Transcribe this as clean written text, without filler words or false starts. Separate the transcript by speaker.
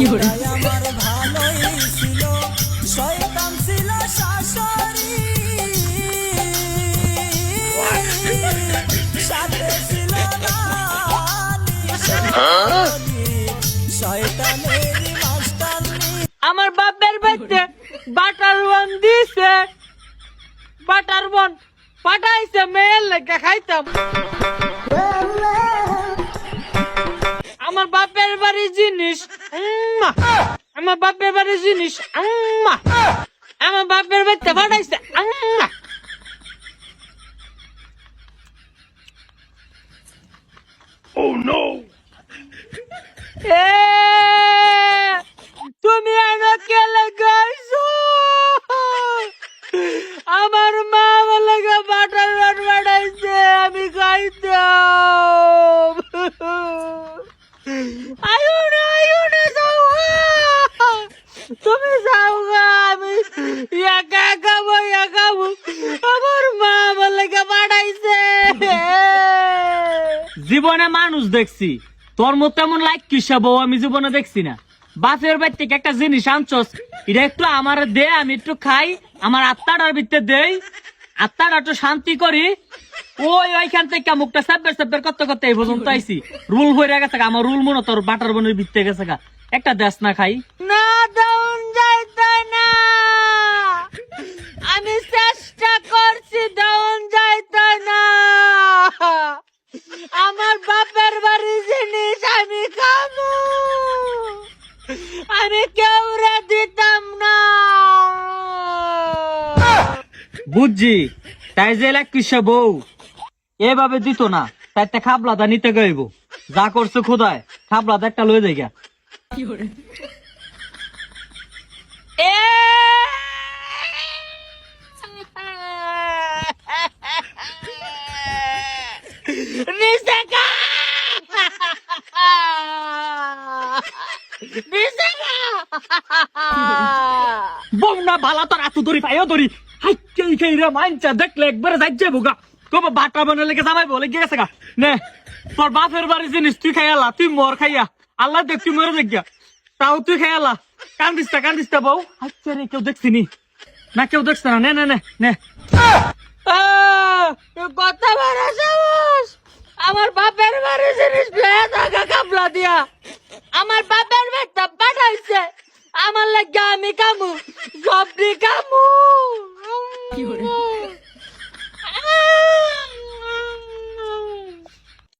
Speaker 1: আমার ভালোই ছিল, শয়তান ছিল শাশুড়ি, সাথে ছিল শয়তানের মাস্টারনি।
Speaker 2: আমার বাপের বাড়িতে বাটার বন দিছে, বাটার বন পাঠাইছে মেয়ের লেগে খাইতাম। আমার বাপের বাড়ির জিনিস আমার বাপের বাড়ির জিনিস আমার বাপের বাড়িতে পাঠাইছে। এ, তুমি এনে কেলে গাইছো? আমার মা বলে বাটার রন বাড়াইছে, আমি খাইতাম। আয়ো না যাও, তুমি যাও গা, আমি একা খাবো। আমার মা বলে বাড়াইছে। জীবনে মানুষ দেখছি, তোর মতো এমন লাইক কিসা বউ আমি জীবনে দেখছি না। বাপের বাড়ি থেকে একটা জিনিস আনছস, এটা একটু আমার দে, আমি একটু খাই, আমার আত্মাটার ভিতরে দেই, আত্মাটা একটু শান্তি করি। ওইখান থেকে মুখটা সাব্বের করতে এই পর্যন্ত আইসি। রুল হয়ে গেছে, আমার রুল মনে তোর বাটার বনের ভিতরে গেছে গা। একটা দেশ না খাই না, দাউন যাইতে না। আমি চেষ্টা করছি, দাউন যাইতে না। আমার বাপের বাড়ি জিনিস আমি খাবো, আমি কেউরে দিতাম না। বুঝছি, তাই যে কিসা বউ এভাবে দিত না, তাই একটা খাবলাদা নিতে গাইব। যা করছো খোদায়, খাবলাদা একটা লয়ে যাই গা। এ নিশাকা বউনা ভালা তোর আতু ধরি পাইও ধরি হাই খেই রে মাইনচা দেখলে একবারে যাই যাবো গা। কবে বাটা বানালে জামাই বলে গেছে গা। নে তোর বাপের বাড়ি জিনিস তুই খাইয়ালা, তুই মর খাইয়া আল্লাহ দেখ তুই মরে দেখ গা, তাও তুই খাইয়ালা। কান্দিসটা বউ। আচ্ছা রে, কেউ দেখছিনি না? কেউ দেখছে না? নে নে নে নে কথা বাড়া সাহস। আমার বাপের বাড়ি জিনিস লয়ে থাকা কাবলা দিয়া, আমার বাপ